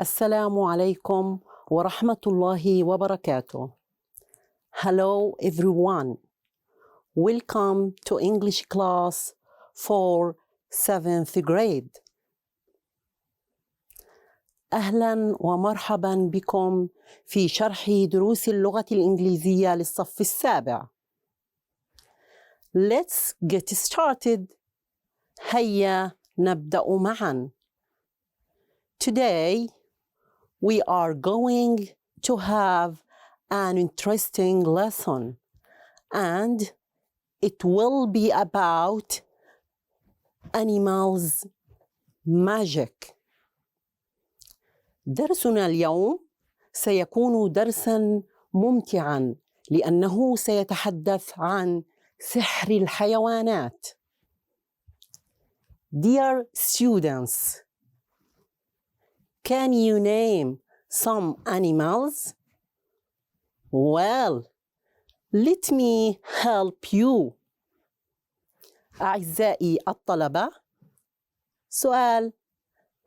السلام عليكم ورحمة الله وبركاته. Hello everyone. Welcome to English class for 7th grade. أهلا ومرحبا بكم في شرح دروس اللغة الإنجليزية للصف السابع. Let's get started. هيا نبدأ معا. Today we are going to have an interesting lesson, and it will be about animals magic. درسنا اليوم سيكون درساً ممتعاً لأنه سيتحدث عن سحر الحيوانات. Dear students, can you name some animals? Well, let me help you. أعزائي الطلبة، سؤال: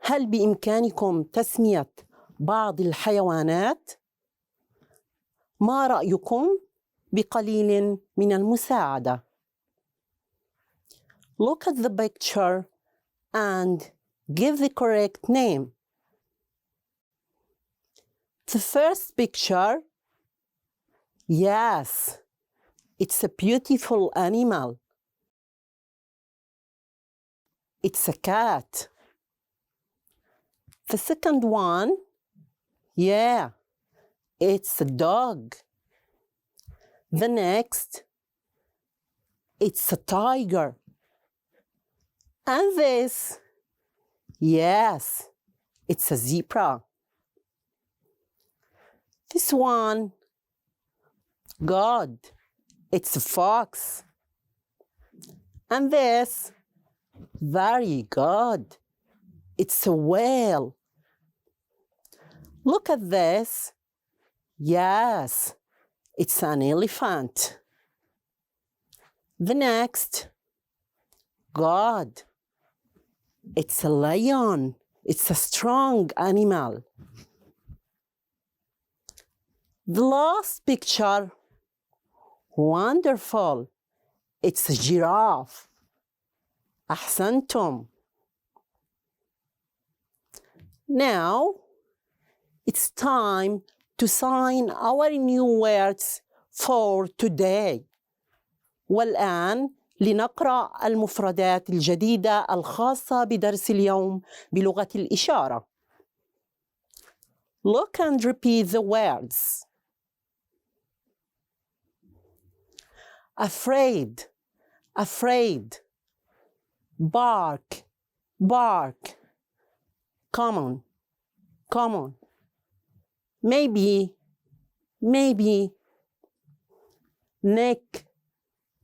هل بإمكانكم تسمية بعض الحيوانات؟ ما رأيكم بقليل من المساعدة؟ Look at the picture and give the correct name. The first picture, yes, it's a beautiful animal. It's a cat. The second one, yeah, it's a dog. The next, it's a tiger. And this, yes, it's a zebra. This one, good, it's a fox. And this, very good, it's a whale. Look at this, yes, it's an elephant. The next, good, it's a lion, it's a strong animal. The last picture, wonderful, it's a giraffe. أحسنتم. Now, it's time to sign our new words for today. والآن لنقرأ المفردات الجديدة الخاصة بدرس اليوم بلغة الإشارة. Look and repeat the words. Afraid, afraid. Bark, bark. Common, common. Maybe, maybe. Neck,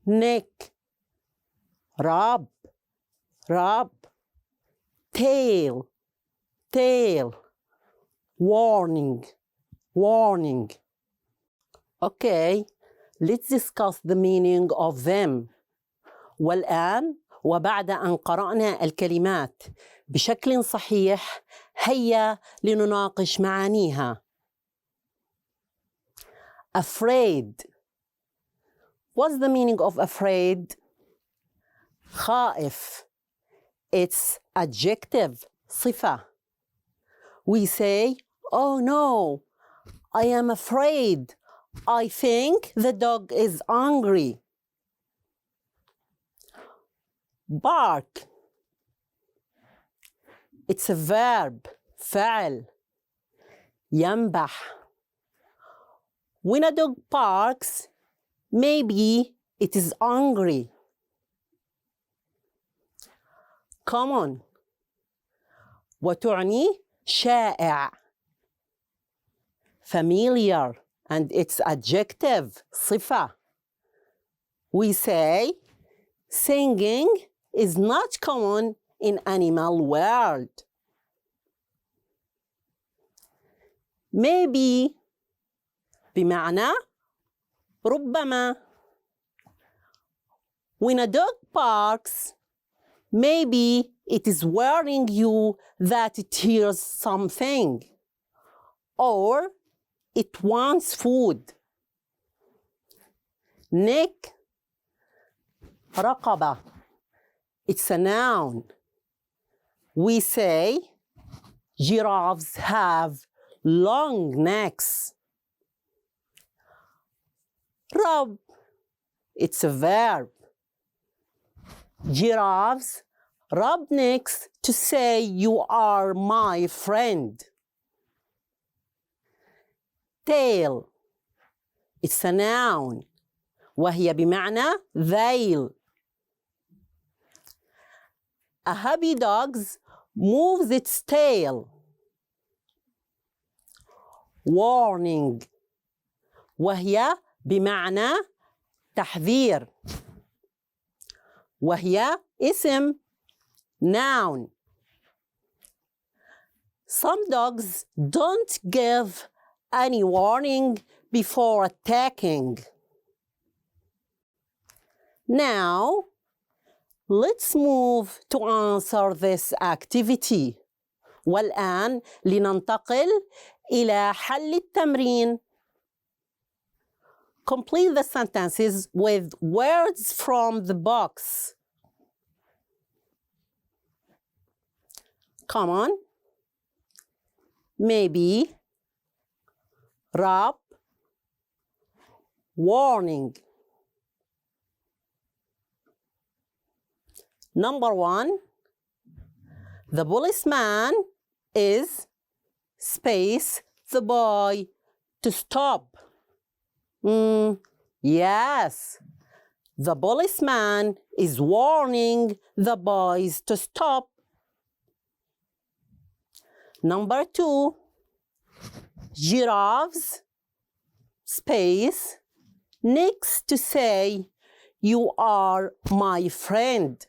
neck. Rub, rub. Tail, tail. Warning, warning. Okay, let's discuss the meaning of them. والآن وبعد أن قرأنا الكلمات بشكل صحيح، هيا لنناقش معانيها. Afraid. What's the meaning of afraid? خائف. It's adjective, صفة. We say, oh no, I am afraid. I think the dog is hungry. Bark. It's a verb, فعل. ينبح. When a dog barks, maybe it is hungry. Common. وتعني شائع. Familiar, and its adjective, صفة. We say, singing is not common in animal world. Maybe بمعنى ربما. When a dog barks, maybe it is warning you that it hears something. or it wants food. Neck, رقبة. It's a noun. We say giraffes have long necks. Rub, it's a verb. Giraffes rub necks to say you are my friend. Tail, it's a noun. وهي بمعنى ذيل. A happy dog moves its tail. Warning, وهي بمعنى تحذير. وهي اسم noun. Some dogs don't give any warning before attacking. Now, let's move to answer this activity. والآن لننتقل إلى حل التمرين. Complete the sentences with words from the box. Come on. Maybe. Rub. Warning. Number 1. The policeman is space the boy to stop. Yes. The policeman is warning the boys to stop. Number 2. Giraffes space next to say you are my friend.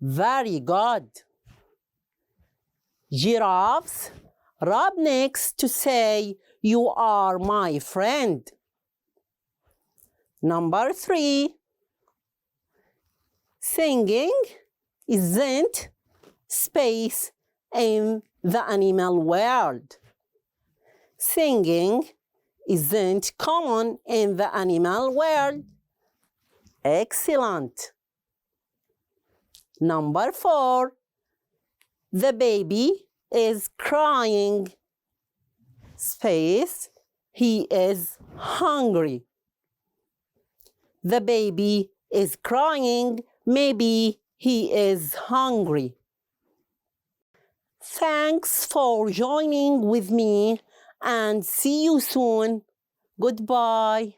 Very good. Giraffes rub next to say you are my friend. Number 3. Singing isn't space in the animal world. Singing isn't common in the animal world. Excellent. Number 4. The baby is crying. Space. He is hungry. The baby is crying. Maybe he is hungry. Thanks for joining with me and see you soon. Goodbye.